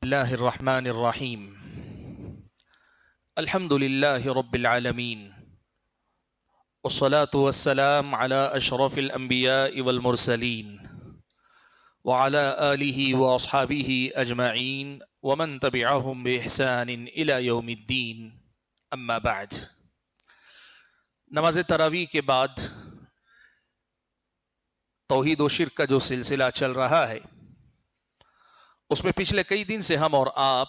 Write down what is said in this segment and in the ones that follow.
الله الرحمن الرحيم الحمد لله رب العالمين والصلاة والسلام على أشرف الأنبياء والمرسلين وعلى آله وأصحابه أجمعين ومن تبعهم بإحسان إلى يوم الدين أما بعد. نماز تراویح کے بعد توحید و شرک کا جو سلسلہ چل رہا ہے اس میں پچھلے کئی دن سے ہم اور آپ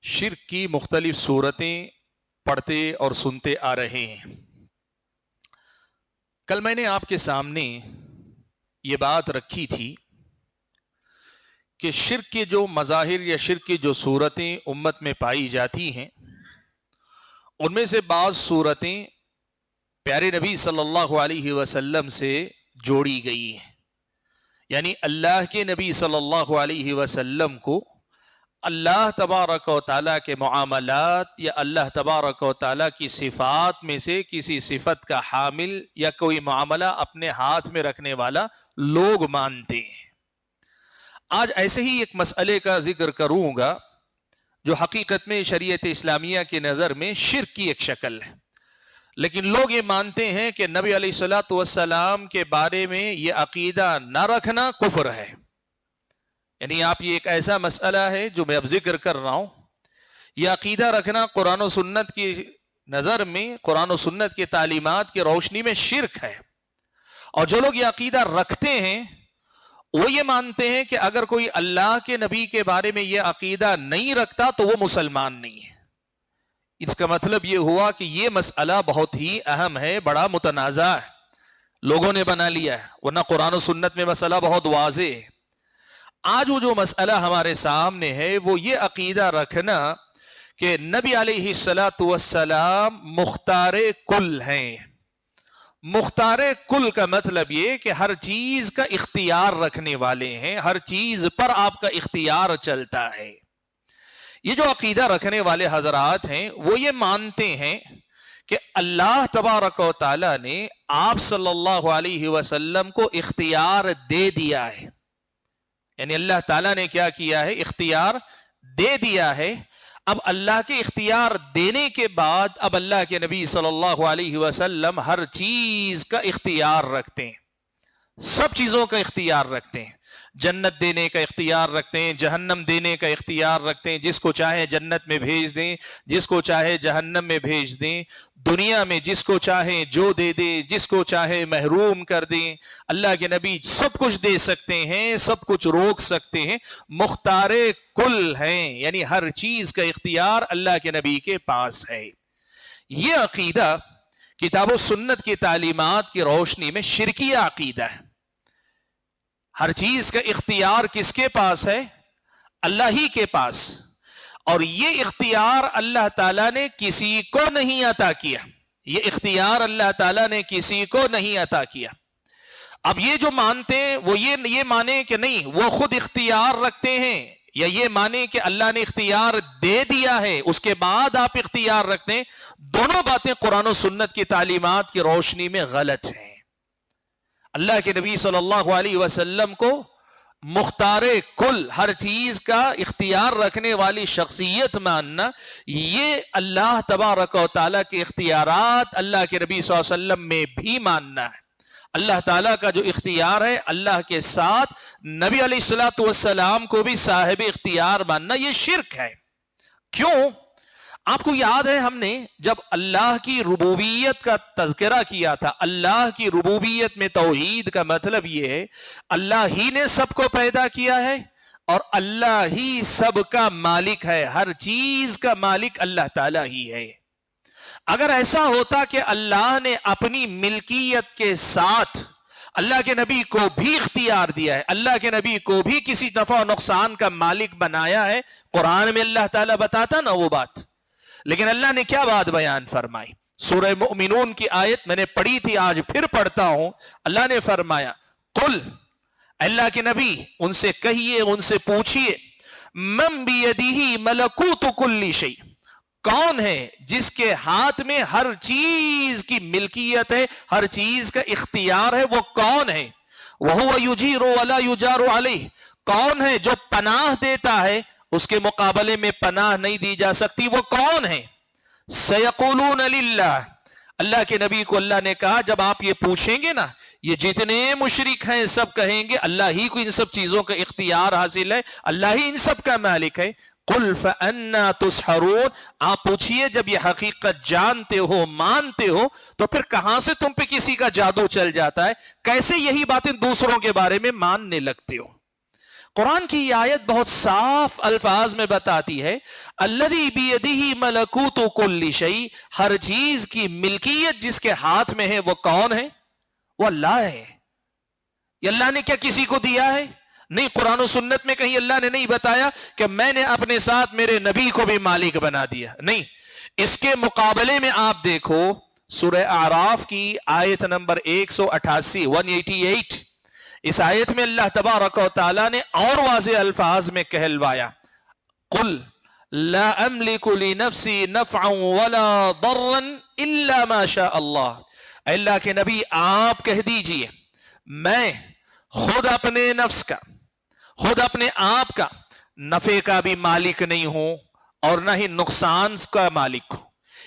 شرک کی مختلف صورتیں پڑھتے اور سنتے آ رہے ہیں. کل میں نے آپ کے سامنے یہ بات رکھی تھی کہ شرک کے جو مظاہر یا شرک کی جو صورتیں امت میں پائی جاتی ہیں ان میں سے بعض صورتیں پیارے نبی صلی اللہ علیہ وسلم سے جوڑی گئی ہیں. یعنی اللہ کے نبی صلی اللہ علیہ وسلم کو اللہ تبارک و تعالیٰ کے معاملات یا اللہ تبارک و تعالیٰ کی صفات میں سے کسی صفت کا حامل یا کوئی معاملہ اپنے ہاتھ میں رکھنے والا لوگ مانتے ہیں. آج ایسے ہی ایک مسئلے کا ذکر کروں گا جو حقیقت میں شریعت اسلامیہ کی نظر میں شرک کی ایک شکل ہے، لیکن لوگ یہ مانتے ہیں کہ نبی علیہ الصلوۃ والسلام کے بارے میں یہ عقیدہ نہ رکھنا کفر ہے. یعنی آپ یہ ایک ایسا مسئلہ ہے جو میں اب ذکر کر رہا ہوں، یہ عقیدہ رکھنا قرآن و سنت کی نظر میں، قرآن و سنت کی تعلیمات کی روشنی میں شرک ہے. اور جو لوگ یہ عقیدہ رکھتے ہیں وہ یہ مانتے ہیں کہ اگر کوئی اللہ کے نبی کے بارے میں یہ عقیدہ نہیں رکھتا تو وہ مسلمان نہیں ہے. اس کا مطلب یہ ہوا کہ یہ مسئلہ بہت ہی اہم ہے، بڑا متنازع ہے، لوگوں نے بنا لیا ہے، ورنہ قرآن و سنت میں مسئلہ بہت واضح ہے. آج وہ جو مسئلہ ہمارے سامنے ہے وہ یہ عقیدہ رکھنا کہ نبی علیہ الصلوۃ والسلام مختار کل ہیں. مختار کل کا مطلب یہ کہ ہر چیز کا اختیار رکھنے والے ہیں، ہر چیز پر آپ کا اختیار چلتا ہے. یہ جو عقیدہ رکھنے والے حضرات ہیں وہ یہ مانتے ہیں کہ اللہ تبارک و تعالیٰ نے آپ صلی اللہ علیہ وسلم کو اختیار دے دیا ہے. یعنی اللہ تعالیٰ نے کیا کیا ہے؟ اختیار دے دیا ہے. اب اللہ کے اختیار دینے کے بعد اب اللہ کے نبی صلی اللہ علیہ وسلم ہر چیز کا اختیار رکھتے ہیں، سب چیزوں کا اختیار رکھتے ہیں. جنت دینے کا اختیار رکھتے ہیں، جہنم دینے کا اختیار رکھتے ہیں، جس کو چاہے جنت میں بھیج دیں، جس کو چاہے جہنم میں بھیج دیں، دنیا میں جس کو چاہے جو دے دیں، جس کو چاہے محروم کر دیں. اللہ کے نبی سب کچھ دے سکتے ہیں، سب کچھ روک سکتے ہیں، مختار کل ہیں. یعنی ہر چیز کا اختیار اللہ کے نبی کے پاس ہے. یہ عقیدہ کتاب و سنت کی تعلیمات کی روشنی میں شرکیہ عقیدہ ہے. ہر چیز کا اختیار کس کے پاس ہے؟ اللہ ہی کے پاس. اور یہ اختیار اللہ تعالیٰ نے کسی کو نہیں عطا کیا. یہ اختیار اللہ تعالیٰ نے کسی کو نہیں عطا کیا. اب یہ جو مانتے ہیں وہ یہ مانے کہ نہیں وہ خود اختیار رکھتے ہیں، یا یہ مانے کہ اللہ نے اختیار دے دیا ہے اس کے بعد آپ اختیار رکھتے ہیں. دونوں باتیں قرآن و سنت کی تعلیمات کی روشنی میں غلط ہیں. اللہ کے نبی صلی اللہ علیہ وسلم کو مختار کل، ہر چیز کا اختیار رکھنے والی شخصیت ماننا، یہ اللہ تبارک و تعالیٰ کے اختیارات اللہ کے نبی صلی اللہ علیہ وسلم میں بھی ماننا ہے. اللہ تعالیٰ کا جو اختیار ہے اللہ کے ساتھ نبی علیہ الصلوۃ والسلام کو بھی صاحب اختیار ماننا، یہ شرک ہے. کیوں؟ آپ کو یاد ہے ہم نے جب اللہ کی ربوبیت کا تذکرہ کیا تھا، اللہ کی ربوبیت میں توحید کا مطلب یہ ہے اللہ ہی نے سب کو پیدا کیا ہے اور اللہ ہی سب کا مالک ہے. ہر چیز کا مالک اللہ تعالیٰ ہی ہے. اگر ایسا ہوتا کہ اللہ نے اپنی ملکیت کے ساتھ اللہ کے نبی کو بھی اختیار دیا ہے، اللہ کے نبی کو بھی کسی نفع و نقصان کا مالک بنایا ہے، قرآن میں اللہ تعالیٰ بتاتا نا وہ بات. لیکن اللہ نے کیا بات بیان فرمائی؟ سورہ مؤمنون کی آیت میں نے پڑھی تھی، آج پھر پڑھتا ہوں. اللہ نے فرمایا قل، اللہ کے نبی ان سے کہیے، ان سے پوچھئے، من بیدہ ملکوت کل شیء، کون ہے جس کے ہاتھ میں ہر چیز کی ملکیت ہے، ہر چیز کا اختیار ہے؟ وہ کون ہے؟ وَهُوَ يُجِيرُ وَلَا يُجَارُ عَلَيْهِ، کون ہے جو پناہ دیتا ہے اس کے مقابلے میں پناہ نہیں دی جا سکتی، وہ کون ہے؟ سیقولون للہ، اللہ کے نبی کو اللہ نے کہا جب آپ یہ پوچھیں گے نا، یہ جتنے مشرک ہیں سب کہیں گے اللہ ہی کو ان سب چیزوں کا اختیار حاصل ہے، اللہ ہی ان سب کا مالک ہے۔ قل فأنا تسحرون، آپ پوچھئے جب یہ حقیقت جانتے ہو مانتے ہو تو پھر کہاں سے تم پہ کسی کا جادو چل جاتا ہے؟ کیسے یہی باتیں دوسروں کے بارے میں ماننے لگتے ہو؟ قرآن کی یہ آیت بہت صاف الفاظ میں بتاتی ہے الذی بیدہ ملکوت کل شیء، ہر چیز کی ملکیت جس کے ہاتھ میں ہے وہ کون ہے؟ وہ اللہ ہے۔ یہ اللہ نے کیا کسی کو دیا ہے؟ نہیں، قرآن و سنت میں کہیں اللہ نے نہیں بتایا کہ میں نے اپنے ساتھ میرے نبی کو بھی مالک بنا دیا، نہیں۔ اس کے مقابلے میں آپ دیکھو سورہ اعراف کی آیت نمبر 188 188، اس آیت میں اللہ تبارک و تعالی نے اور واضح الفاظ میں کہلوایا قل لا املک لنفسی نفعا ولا ضرا الا ما شاء اللہ، اللہ کے نبی آپ کہہ دیجئے میں خود اپنے نفس کا، خود اپنے آپ کا نفع کا بھی مالک نہیں ہوں اور نہ ہی نقصان کا مالک ہوں،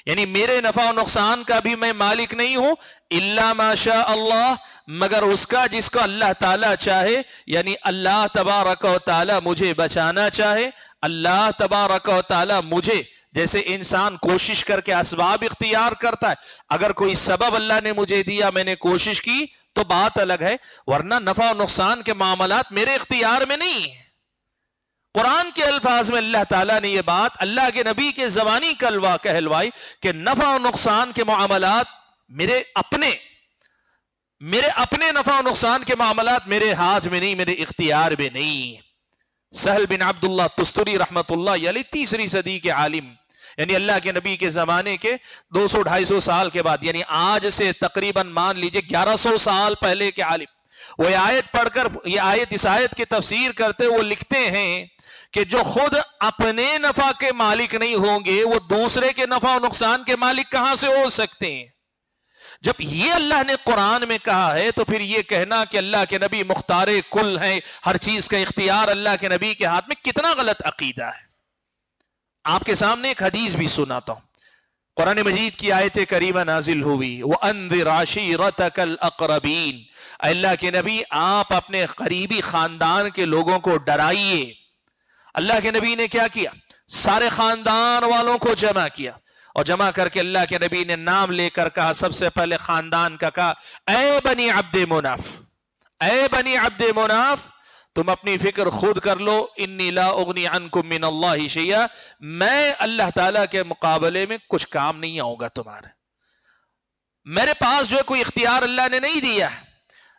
یعنی میرے نفع و نقصان کا بھی میں مالک نہیں ہوں الا ما شاء اللہ، مگر اس کا جس کو اللہ تعالیٰ چاہے، یعنی اللہ تبارک و تعالیٰ مجھے بچانا چاہے، اللہ تبارک و تعالیٰ مجھے، جیسے انسان کوشش کر کے اسباب اختیار کرتا ہے، اگر کوئی سبب اللہ نے مجھے دیا میں نے کوشش کی تو بات الگ ہے، ورنہ نفع و نقصان کے معاملات میرے اختیار میں نہیں ہیں۔ قرآن کے الفاظ میں اللہ تعالیٰ نے یہ بات اللہ کے نبی کے زبانی کہلوائی کہ نفع و نقصان کے معاملات میرے اپنے نفع و نقصان کے معاملات میرے ہاتھ میں نہیں، میرے اختیار میں نہیں۔ سہل بن عبداللہ تستری رحمت اللہ علیہ 3 صدی کے عالم، یعنی اللہ کے نبی کے زمانے کے 200-250 سال کے بعد، یعنی آج سے تقریباً مان لیجئے 1100 سال پہلے کے عالم، وہ آیت پڑھ کر اس آیت کی تفسیر کرتے وہ لکھتے ہیں کہ جو خود اپنے نفع کے مالک نہیں ہوں گے وہ دوسرے کے نفع و نقصان کے مالک کہاں سے ہو سکتے ہیں؟ جب یہ اللہ نے قرآن میں کہا ہے تو پھر یہ کہنا کہ اللہ کے نبی مختار کل ہیں، ہر چیز کا اختیار اللہ کے نبی کے ہاتھ میں، کتنا غلط عقیدہ ہے۔ آپ کے سامنے ایک حدیث بھی سناتا ہوں۔ قرآن مجید کی آیت کریمہ نازل ہوئی وَأَنذِرْ عَشِيرَتَكَ الْأَقْرَبِينَ، اللہ کے نبی آپ اپنے قریبی خاندان کے لوگوں کو ڈرائیے۔ اللہ کے نبی نے کیا کیا؟ سارے خاندان والوں کو جمع کیا، اور جمع کر کے اللہ کے نبی نے نام لے کر کہا، سب سے پہلے خاندان کا کہا اے بنی عبد مناف، اے بنی عبد مناف تم اپنی فکر خود کر لو، انی لا اغنی عنکم من اللہ شیئا، میں اللہ تعالیٰ کے مقابلے میں کچھ کام نہیں آؤں گا تمہارے، میرے پاس جو کوئی اختیار اللہ نے نہیں دیا ہے۔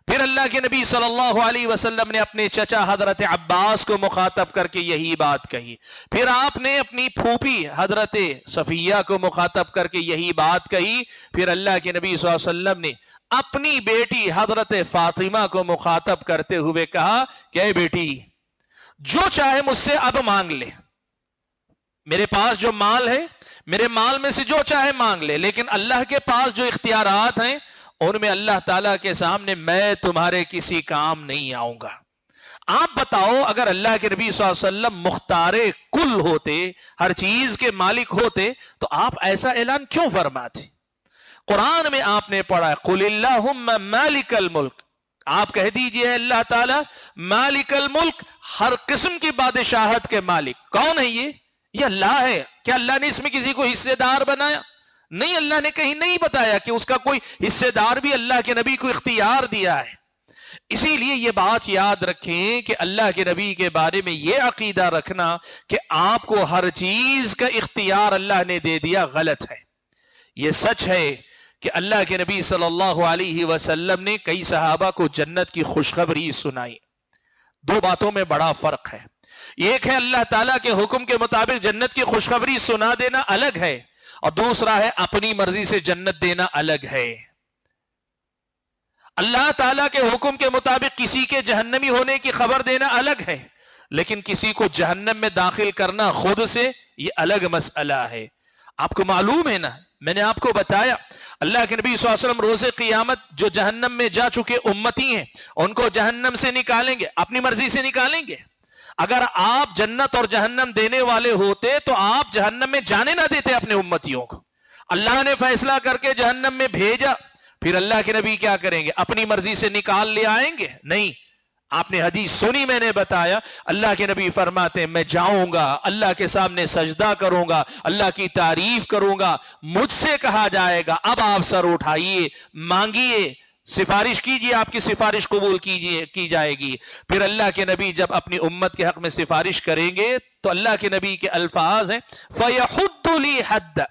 پھر اللہ کے نبی صلی اللہ علیہ وسلم نے اپنے چچا حضرت عباس کو مخاطب کر کے یہی بات کہی، پھر آپ نے اپنی پھوپھی حضرت صفیہ کو مخاطب کر کے یہی بات کہی، پھر اللہ کے نبی صلی اللہ علیہ وسلم نے اپنی بیٹی حضرت فاطمہ کو مخاطب کرتے ہوئے کہا کہ اے بیٹی جو چاہے مجھ سے اب مانگ لے، میرے پاس جو مال ہے میرے مال میں سے جو چاہے مانگ لے، لیکن اللہ کے پاس جو اختیارات ہیں ان میں اللہ تعالیٰ کے سامنے میں تمہارے کسی کام نہیں آؤں گا۔ آپ بتاؤ اگر اللہ کے نبی صلی اللہ علیہ وسلم مختار کل ہوتے، ہر چیز کے مالک ہوتے، تو آپ ایسا اعلان کیوں فرماتے؟ قرآن میں آپ نے پڑھا قل اللہم مالک الملک، آپ کہہ دیجئے اللہ تعالیٰ مالک الملک، ہر قسم کی بادشاہت کے مالک۔ کون ہے یہ اللہ ہے۔ کیا اللہ نے اس میں کسی کو حصے دار بنایا؟ نہیں، اللہ نے کہیں نہیں بتایا کہ اس کا کوئی حصے دار بھی اللہ کے نبی کو اختیار دیا ہے۔ اسی لیے یہ بات یاد رکھیں کہ اللہ کے نبی کے بارے میں یہ عقیدہ رکھنا کہ آپ کو ہر چیز کا اختیار اللہ نے دے دیا غلط ہے۔ یہ سچ ہے کہ اللہ کے نبی صلی اللہ علیہ وسلم نے کئی صحابہ کو جنت کی خوشخبری سنائی۔ 2 باتوں میں بڑا فرق ہے، ایک ہے اللہ تعالیٰ کے حکم کے مطابق جنت کی خوشخبری سنا دینا الگ ہے، اور دوسرا ہے اپنی مرضی سے جنت دینا الگ ہے۔ اللہ تعالیٰ کے حکم کے مطابق کسی کے جہنمی ہونے کی خبر دینا الگ ہے، لیکن کسی کو جہنم میں داخل کرنا خود سے یہ الگ مسئلہ ہے۔ آپ کو معلوم ہے نا، میں نے آپ کو بتایا اللہ کے نبی صلی اللہ علیہ وسلم روز قیامت جو جہنم میں جا چکے امتی ہیں ان کو جہنم سے نکالیں گے، اپنی مرضی سے نکالیں گے۔ اگر آپ جنت اور جہنم دینے والے ہوتے تو آپ جہنم میں جانے نہ دیتے اپنے امتیوں کو. اللہ نے فیصلہ کر کے جہنم میں بھیجا, پھر اللہ کے نبی کیا کریں گے؟ اپنی مرضی سے نکال لے آئیں گے؟ نہیں. آپ نے حدیث سنی, میں نے بتایا, اللہ کے نبی فرماتے ہیں میں جاؤں گا, اللہ کے سامنے سجدہ کروں گا, اللہ کی تعریف کروں گا, مجھ سے کہا جائے گا اب آپ سر اٹھائیے, مانگیے, سفارش کیجئے, آپ کی سفارش قبول کی جائے گی. پھر اللہ کے نبی جب اپنی امت کے حق میں سفارش کریں گے تو اللہ کے نبی کے الفاظ ہیں فَيَحُدُّ لِي حَدَّ,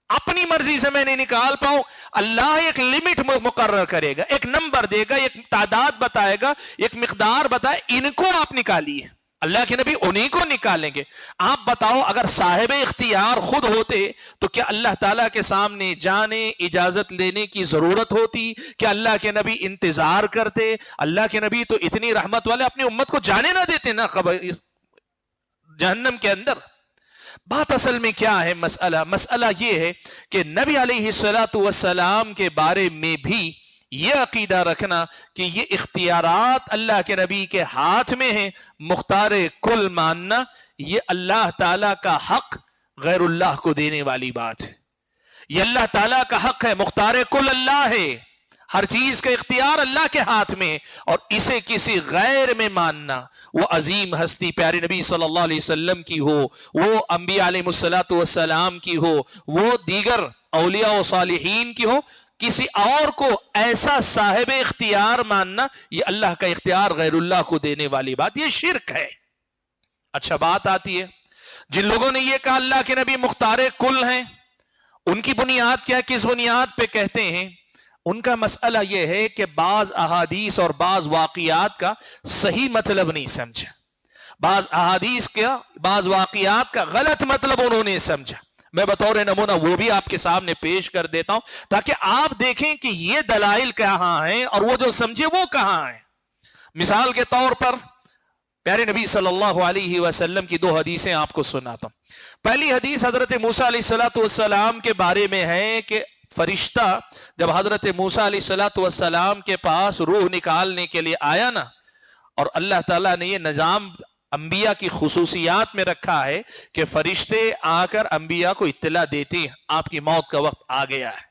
اپنی مرضی سے میں نہیں نکال پاؤں, اللہ ایک لمٹ مقرر کرے گا, ایک نمبر دے گا, ایک تعداد بتائے گا, ایک مقدار بتائے, ان کو آپ نکالیے. اللہ کے نبی انہی کو نکالیں گے. آپ بتاؤ اگر صاحب اختیار خود ہوتے تو کیا اللہ تعالیٰ کے سامنے جانے اجازت لینے کی ضرورت ہوتی؟ کیا اللہ کے نبی انتظار کرتے؟ اللہ کے نبی تو اتنی رحمت والے اپنی امت کو جانے نہ دیتے نا جہنم کے اندر. بات اصل میں کیا ہے؟ مسئلہ یہ ہے کہ نبی علیہ السلام کے بارے میں بھی یہ عقیدہ رکھنا کہ یہ اختیارات اللہ کے نبی کے ہاتھ میں ہیں. مختار کل ماننا یہ اللہ تعالیٰ کا حق غیر اللہ کو دینے والی بات ہے. یہ اللہ تعالیٰ کا حق ہے, مختار کل اللہ ہے, ہر چیز کا اختیار اللہ کے ہاتھ میں, اور اسے کسی غیر میں ماننا, وہ عظیم ہستی پیارے نبی صلی اللہ علیہ وسلم کی ہو, وہ انبیاء علیہ السلام کی ہو, وہ دیگر اولیاء و صالحین کی ہو, کسی اور کو ایسا صاحب اختیار ماننا یہ اللہ کا اختیار غیر اللہ کو دینے والی بات, یہ شرک ہے. اچھا بات آتی ہے جن لوگوں نے یہ کہا اللہ کے نبی مختار کل ہیں, ان کی بنیاد کیا, کس بنیاد پہ کہتے ہیں؟ ان کا مسئلہ یہ ہے کہ بعض احادیث اور بعض واقعات کا صحیح مطلب نہیں سمجھا, بعض احادیث کا بعض واقعات کا غلط مطلب انہوں نے سمجھا. میں بطور نمونہ وہ بھی آپ کے سامنے پیش کر دیتا ہوں تاکہ آپ دیکھیں کہ یہ دلائل کہاں ہیں اور وہ جو سمجھے وہ کہاں ہیں. مثال کے طور پر پیارے نبی صلی اللہ علیہ وسلم کی دو حدیثیں آپ کو سناتا ہوں. پہلی حدیث حضرت موسیٰ علیہ السلام کے بارے میں ہے کہ فرشتہ جب حضرت موسیٰ علیہ السلام کے پاس روح نکالنے کے لیے آیا نا, اور اللہ تعالیٰ نے یہ نظام انبیاء کی خصوصیات میں رکھا ہے کہ فرشتے آ کر انبیاء کو اطلاع دیتے ہیں آپ کی موت کا وقت آ گیا ہے.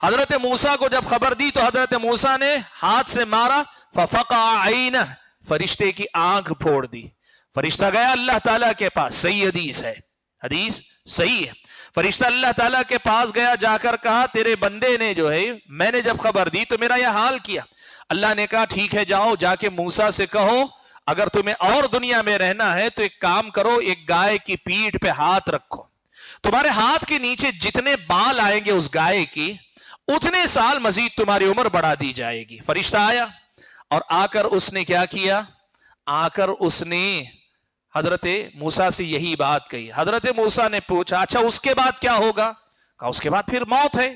حضرت موسیٰ کو جب خبر دی تو حضرت موسیٰ نے ہاتھ سے مارا, ففقع عینہ, فرشتے کی آنکھ پھوڑ دی. فرشتہ گیا اللہ تعالیٰ کے پاس, صحیح حدیث ہے, حدیث صحیح ہے. فرشتہ اللہ تعالیٰ کے پاس گیا, جا کر کہا تیرے بندے نے جو ہے, میں نے جب خبر دی تو میرا یہ حال کیا. اللہ نے کہا ٹھیک ہے جاؤ, جا کے موسیٰ سے کہو اگر تمہیں اور دنیا میں رہنا ہے تو ایک کام کرو, ایک گائے کی پیٹھ پہ ہاتھ رکھو, تمہارے ہاتھ کے نیچے جتنے بال آئیں گے اس گائے کی اتنے سال مزید تمہاری عمر بڑھا دی جائے گی. فرشتہ آیا اور آ کر اس نے کیا کیا, آ کر اس نے حضرت موسیٰ سے یہی بات کہی. حضرت موسیٰ نے پوچھا اچھا اس کے بعد کیا ہوگا؟ کہا اس کے بعد پھر موت ہے,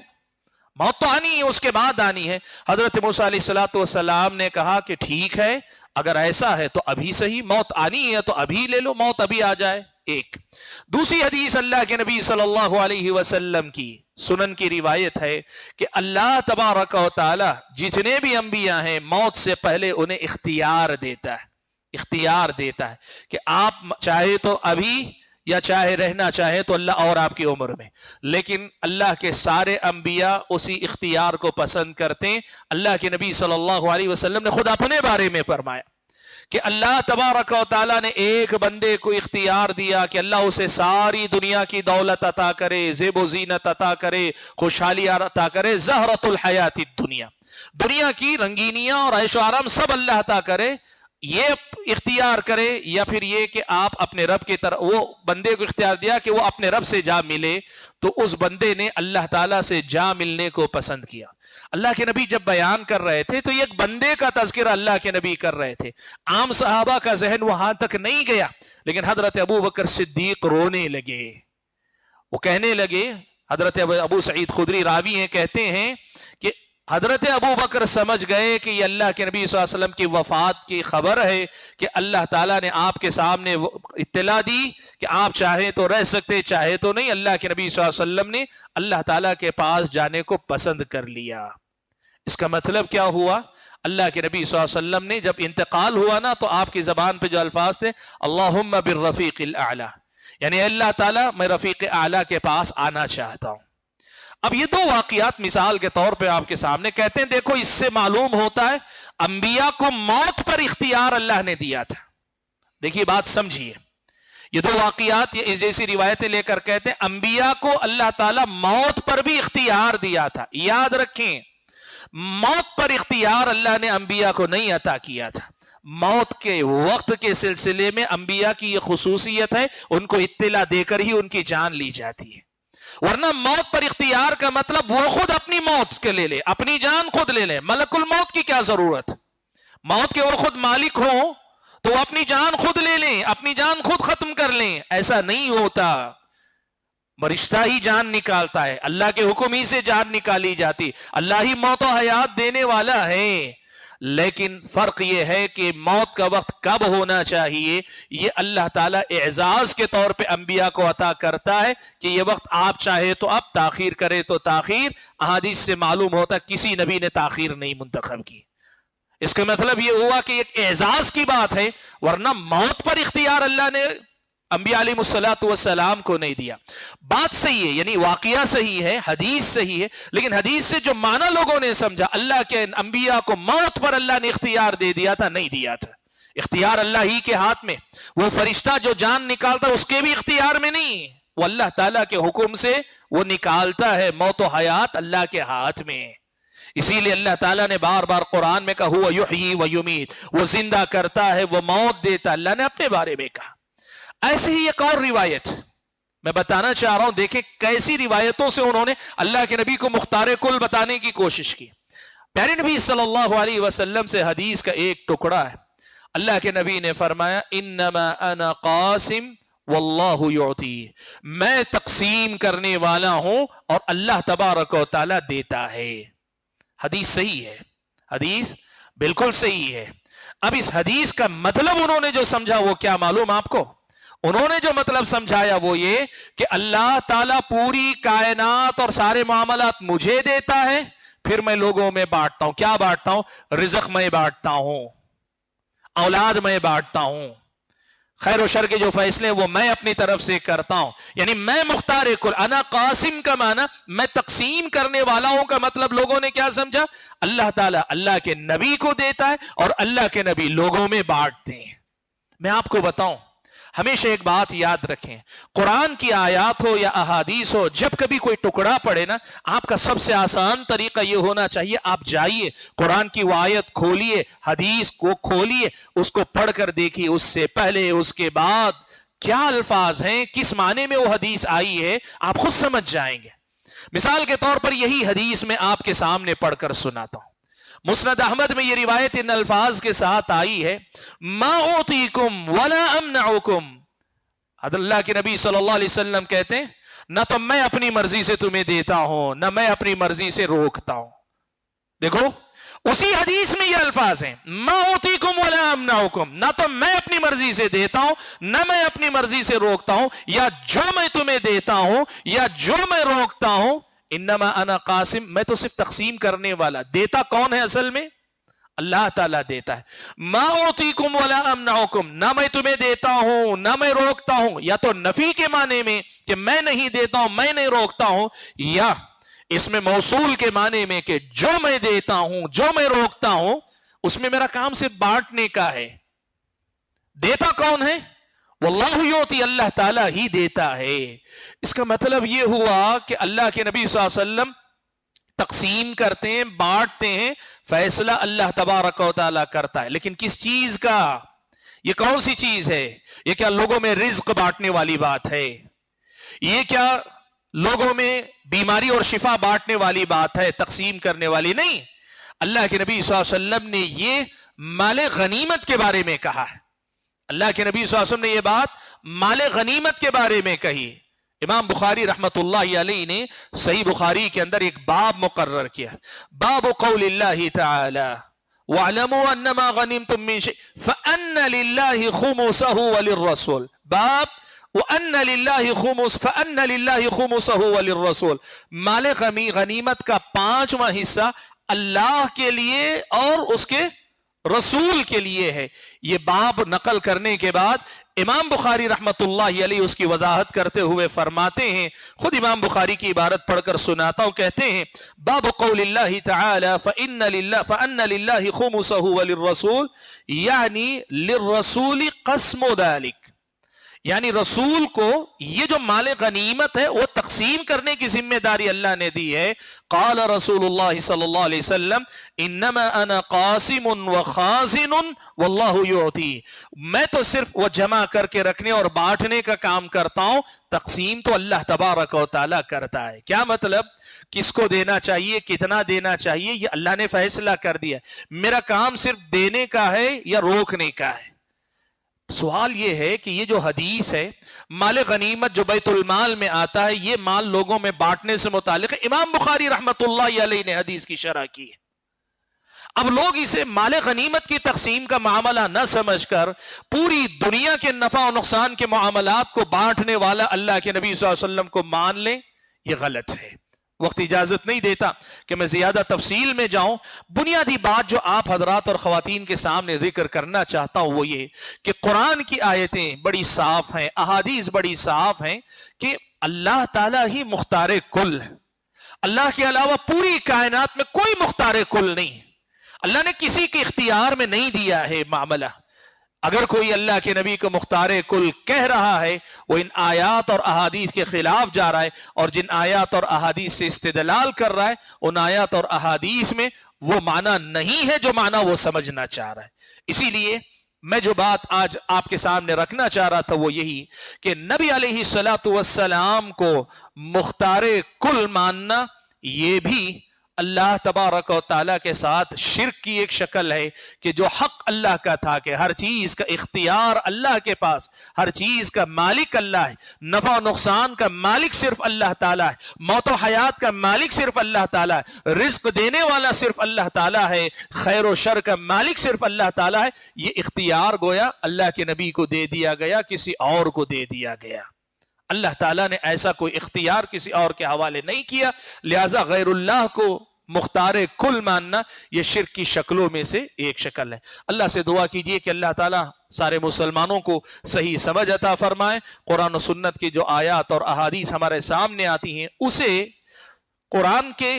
موت تو آنی ہے, اس کے بعد آنی ہے. حضرت موسیٰ علیہ السلام نے کہا کہ ٹھیک ہے اگر ایسا ہے تو ابھی صحیح, موت آنی ہے تو ابھی لے لو, موت ابھی آ جائے. ایک دوسری حدیث اللہ کے نبی صلی اللہ علیہ وسلم کی سنن کی روایت ہے کہ اللہ تبارک و تعالی جتنے بھی انبیاء ہیں موت سے پہلے انہیں اختیار دیتا ہے, اختیار دیتا ہے کہ آپ چاہے تو ابھی یا چاہے رہنا چاہے تو اللہ اور آپ کی عمر میں. لیکن اللہ کے سارے انبیاء اسی اختیار کو پسند کرتے ہیں. اللہ کے نبی صلی اللہ علیہ وسلم نے خود اپنے بارے میں فرمایا کہ اللہ تبارک و تعالیٰ نے ایک بندے کو اختیار دیا کہ اللہ اسے ساری دنیا کی دولت عطا کرے, زیب و زینت عطا کرے, خوشحالی عطا کرے, زہرۃ الحیات الدنیا, دنیا کی رنگینیاں اور عیش و آرام سب اللہ عطا کرے. یہ اختیار کرے یا پھر یہ کہ آپ اپنے رب کی طرف, وہ بندے کو اختیار دیا کہ وہ اپنے رب سے جا ملے, تو اس بندے نے اللہ تعالیٰ سے جا ملنے کو پسند کیا. اللہ کے نبی جب بیان کر رہے تھے تو یہ ایک بندے کا تذکرہ اللہ کے نبی کر رہے تھے, عام صحابہ کا ذہن وہاں تک نہیں گیا. لیکن حضرت ابو بکر صدیق رونے لگے, وہ کہنے لگے, حضرت ابو سعید خدری راوی ہیں کہتے ہیں کہ حضرت ابو بکر سمجھ گئے کہ یہ اللہ کے نبی صلی اللہ علیہ وسلم کی وفات کی خبر ہے کہ اللہ تعالیٰ نے آپ کے سامنے اطلاع دی کہ آپ چاہیں تو رہ سکتے, چاہے تو نہیں. اللہ کے نبی صلی اللہ علیہ وسلم نے اللہ تعالیٰ کے پاس جانے کو پسند کر لیا. اس کا مطلب کیا ہوا؟ اللہ کے نبی صلی اللہ علیہ وسلم نے جب انتقال ہوا نا تو آپ کی زبان پہ جو الفاظ تھے اللہم بالرفیق الاعلی، یعنی اللہ تعالیٰ میں رفیق اعلیٰ کے پاس آنا چاہتا ہوں۔ اب یہ دو واقعات مثال کے طور پہ آپ کے سامنے کہتے ہیں، دیکھو اس سے معلوم ہوتا ہے انبیاء کو موت پر اختیار اللہ نے دیا تھا۔ دیکھیے بات سمجھیے، یہ دو واقعات یہ اس جیسی روایتیں لے کر کہتے ہیں انبیاء کو اللہ تعالیٰ موت پر بھی اختیار دیا تھا۔ یاد رکھیں، موت پر اختیار اللہ نے انبیاء کو نہیں عطا کیا تھا۔ موت کے وقت کے سلسلے میں انبیاء کی یہ خصوصیت ہے، ان کو اطلاع دے کر ہی ان کی جان لی جاتی ہے، ورنہ موت پر اختیار کا مطلب وہ خود اپنی موت کے لے لے، اپنی جان خود لے لے، ملک الموت کی کیا ضرورت؟ موت کے وہ خود مالک ہوں تو وہ اپنی جان خود لے لیں، اپنی جان خود ختم کر لیں، ایسا نہیں ہوتا۔ فرشتہ ہی جان نکالتا ہے، اللہ کے حکم ہی سے جان نکالی جاتی، اللہ ہی موت و حیات دینے والا ہے۔ لیکن فرق یہ ہے کہ موت کا وقت کب ہونا چاہیے، یہ اللہ تعالیٰ اعزاز کے طور پہ انبیاء کو عطا کرتا ہے کہ یہ وقت آپ چاہے تو اب، تاخیر کرے تو تاخیر۔ احادیث سے معلوم ہوتا ہے کسی نبی نے تاخیر نہیں منتخب کی۔ اس کا مطلب یہ ہوا کہ ایک اعزاز کی بات ہے، ورنہ موت پر اختیار اللہ نے انبیاء علیہ السلام کو نہیں دیا۔ بات صحیح ہے، یعنی واقعہ صحیح ہے، حدیث صحیح ہے، لیکن حدیث سے جو معنی لوگوں نے سمجھا اللہ کے انبیاء کو موت پر اللہ نے اختیار دے دیا تھا، نہیں دیا تھا۔ اختیار اللہ ہی کے ہاتھ میں، وہ فرشتہ جو جان نکالتا اس کے بھی اختیار میں نہیں، وہ اللہ تعالیٰ کے حکم سے وہ نکالتا ہے۔ موت و حیات اللہ کے ہاتھ میں، اسی لیے اللہ تعالیٰ نے بار بار قرآن میں کہا ہوا یحیی و یمیت، وہ زندہ کرتا ہے، وہ موت دیتا، اللہ نے اپنے بارے میں کہا۔ ایسے ہی ایک اور روایت میں بتانا چاہ رہا ہوں، دیکھیں کیسی روایتوں سے انہوں نے اللہ کے نبی کو مختار کل بتانے کی کوشش کی۔ پیارے نبی صلی اللہ علیہ وسلم سے حدیث کا ایک ٹکڑا ہے، اللہ کے نبی نے فرمایا انما انا قاسم واللہ یعطی، میں تقسیم کرنے والا ہوں اور اللہ تبارک و تعالی دیتا ہے۔ حدیث صحیح ہے، حدیث بالکل صحیح ہے۔ اب اس حدیث کا مطلب انہوں نے جو سمجھا وہ کیا معلوم آپ کو؟ انہوں نے جو مطلب سمجھایا وہ یہ کہ اللہ تعالیٰ پوری کائنات اور سارے معاملات مجھے دیتا ہے، پھر میں لوگوں میں بانٹتا ہوں۔ کیا بانٹتا ہوں؟ رزق میں بانٹتا ہوں، اولاد میں بانٹتا ہوں، خیر و شر کے جو فیصلے ہیں وہ میں اپنی طرف سے کرتا ہوں، یعنی میں مختار کل۔ انا قاسم کا معنی میں تقسیم کرنے والا ہوں کا مطلب لوگوں نے کیا سمجھا؟ اللہ تعالیٰ اللہ کے نبی کو دیتا ہے اور اللہ کے نبی لوگوں میں بانٹتے ہیں۔ میں آپ کو بتاؤں، ہمیشہ ایک بات یاد رکھیں، قرآن کی آیات ہو یا احادیث ہو، جب کبھی کوئی ٹکڑا پڑے نا، آپ کا سب سے آسان طریقہ یہ ہونا چاہیے آپ جائیے قرآن کی وہ آیت کھولیے، حدیث کو کھولیے، اس کو پڑھ کر دیکھیے، اس سے پہلے اس کے بعد کیا الفاظ ہیں، کس معنی میں وہ حدیث آئی ہے، آپ خود سمجھ جائیں گے۔ مثال کے طور پر یہی حدیث میں آپ کے سامنے پڑھ کر سناتا ہوں۔ مسند احمد میں یہ روایت ان الفاظ کے ساتھ آئی ہے، ما اعطیکم ولا امنعکم، اللہ کے نبی صلی اللہ علیہ وسلم کہتے ہیں نہ تو میں اپنی مرضی سے تمہیں دیتا ہوں، نہ میں اپنی مرضی سے روکتا ہوں۔ دیکھو اسی حدیث میں یہ الفاظ ہیں، ما اعطیکم ولا امنعکم، نہ تو میں اپنی مرضی سے دیتا ہوں نہ میں اپنی مرضی سے روکتا ہوں، یا جو میں تمہیں دیتا ہوں یا جو میں روکتا ہوں، انما انا قاسم، میں تو صرف تقسیم کرنے والا۔ دیتا کون ہے اصل میں؟ اللہ تعالیٰ دیتا ہے۔ ما اعطیکم ولا امنعکم، نہ میں تمہیں دیتا ہوں نہ میں روکتا ہوں، یا تو نفی کے معنی میں کہ میں نہیں دیتا ہوں میں نہیں روکتا ہوں، یا اس میں موصول کے معنی میں کہ جو میں دیتا ہوں جو میں روکتا ہوں اس میں میرا کام صرف بانٹنے کا ہے۔ دیتا کون ہے؟ واللہ یعطی، اللہ تعالیٰ ہی دیتا ہے۔ اس کا مطلب یہ ہوا کہ اللہ کے نبی صلی اللہ علیہ وسلم تقسیم کرتے ہیں، بانٹتے ہیں، فیصلہ اللہ تبارک و تعالیٰ کرتا ہے، لیکن کس چیز کا؟ یہ کون سی چیز ہے؟ یہ کیا لوگوں میں رزق بانٹنے والی بات ہے؟ یہ کیا لوگوں میں بیماری اور شفا بانٹنے والی بات ہے، تقسیم کرنے والی نہیں۔ اللہ کے نبی صلی اللہ علیہ وسلم نے یہ مال غنیمت کے بارے میں کہا ہے۔ اللہ کے نبی صلی اللہ علیہ وسلم نے یہ بات مال غنیمت کے بارے میں کہی۔ امام بخاری رحمت اللہ علیہ نے صحیح بخاری کے اندر ایک باب مقرر کیا، باب قول اللہ تعالی وَاعْلَمُوا أَنَّمَا غَنِمْتُم مِّن شَيْءٍ فَأَنَّ لِلَّهِ خُمُسَهُ وَلِلرَّسُولِ، باب وَأَنَّ لِلَّهِ خُمُسَ فَأَنَّ لِلَّهِ خُمُسَهُ وَلِلرَّسُولِ، مال غنیمت کا 5واں حصہ اللہ کے لیے اور اس کے رسول کے لیے ہے. یہ باب نقل کرنے کے بعد امام بخاری رحمت اللہ علیہ اس کی وضاحت کرتے ہوئے فرماتے ہیں, خود امام بخاری کی عبارت پڑھ کر سناتا ہوں, کہتے ہیں باب قول اللہ تعالی فَأَنَّ لِلَّهِ خُمُسَهُ وَلِلرَّسُولِ یعنی للرسول قسم ذلك, یعنی رسول کو یہ جو مال غنیمت ہے وہ تقسیم کرنے کی ذمہ داری اللہ نے دی ہے. قال رسول اللہ صلی اللہ علیہ وسلم انما انا قاسم وخازن واللہ یعطی, میں تو صرف وہ جمع کر کے رکھنے اور بانٹنے کا کام کرتا ہوں, تقسیم تو اللہ تبارک و تعالی کرتا ہے. کیا مطلب؟ کس کو دینا چاہیے, کتنا دینا چاہیے, یہ اللہ نے فیصلہ کر دیا. میرا کام صرف دینے کا ہے یا روکنے کا ہے؟ سوال یہ ہے کہ یہ جو حدیث ہے مال غنیمت جو بیت المال میں آتا ہے, یہ مال لوگوں میں بانٹنے سے متعلق ہے. امام بخاری رحمت اللہ علیہ نے حدیث کی شرح کی ہے. اب لوگ اسے مال غنیمت کی تقسیم کا معاملہ نہ سمجھ کر پوری دنیا کے نفع و نقصان کے معاملات کو بانٹنے والا اللہ کے نبی صلی اللہ علیہ وسلم کو مان لیں, یہ غلط ہے. وقت اجازت نہیں دیتا کہ میں زیادہ تفصیل میں جاؤں. بنیادی بات جو آپ حضرات اور خواتین کے سامنے ذکر کرنا چاہتا ہوں وہ یہ کہ قرآن کی آیتیں بڑی صاف ہیں, احادیث بڑی صاف ہیں کہ اللہ تعالیٰ ہی مختار کل ہے. اللہ کے علاوہ پوری کائنات میں کوئی مختار کل نہیں. اللہ نے کسی کے اختیار میں نہیں دیا ہے معاملہ. اگر کوئی اللہ کے نبی کو مختار کل کہہ رہا ہے وہ ان آیات اور احادیث کے خلاف جا رہا ہے, اور جن آیات اور احادیث سے استدلال کر رہا ہے ان آیات اور احادیث میں وہ معنی نہیں ہے جو معنی وہ سمجھنا چاہ رہا ہے. اسی لیے میں جو بات آج آپ کے سامنے رکھنا چاہ رہا تھا وہ یہی کہ نبی علیہ الصلوۃ والسلام کو مختار کل ماننا یہ بھی اللہ تبارک و تعالیٰ کے ساتھ شرک کی ایک شکل ہے کہ جو حق اللہ کا تھا کہ ہر چیز کا اختیار اللہ کے پاس, ہر چیز کا مالک اللہ ہے, نفع و نقصان کا مالک صرف اللہ تعالیٰ ہے, موت و حیات کا مالک صرف اللہ تعالیٰ ہے, رزق دینے والا صرف اللہ تعالیٰ ہے, خیر و شر کا مالک صرف اللہ تعالیٰ ہے. یہ اختیار گویا اللہ کے نبی کو دے دیا گیا, کسی اور کو دے دیا گیا. اللہ تعالیٰ نے ایسا کوئی اختیار کسی اور کے حوالے نہیں کیا, لہذا غیر اللہ کو مختار کل ماننا یہ شرک کی شکلوں میں سے ایک شکل ہے. اللہ سے دعا کیجئے کہ اللہ تعالیٰ سارے مسلمانوں کو صحیح سمجھ عطا فرمائے. قرآن و سنت کی جو آیات اور احادیث ہمارے سامنے آتی ہیں اسے قرآن کے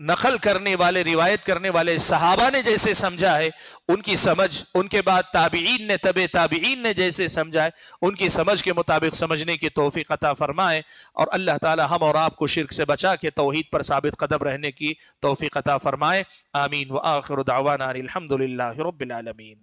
نقل کرنے والے, روایت کرنے والے صحابہ نے جیسے سمجھا ہے ان کی سمجھ, ان کے بعد تابعین نے, تبع تابعین نے جیسے سمجھا ہے ان کی سمجھ کے مطابق سمجھنے کی توفیق عطا فرمائے. اور اللہ تعالی ہم اور آپ کو شرک سے بچا کے توحید پر ثابت قدم رہنے کی توفیق عطا فرمائے. آمین. وآخر دعوانا الحمد للہ رب العالمین.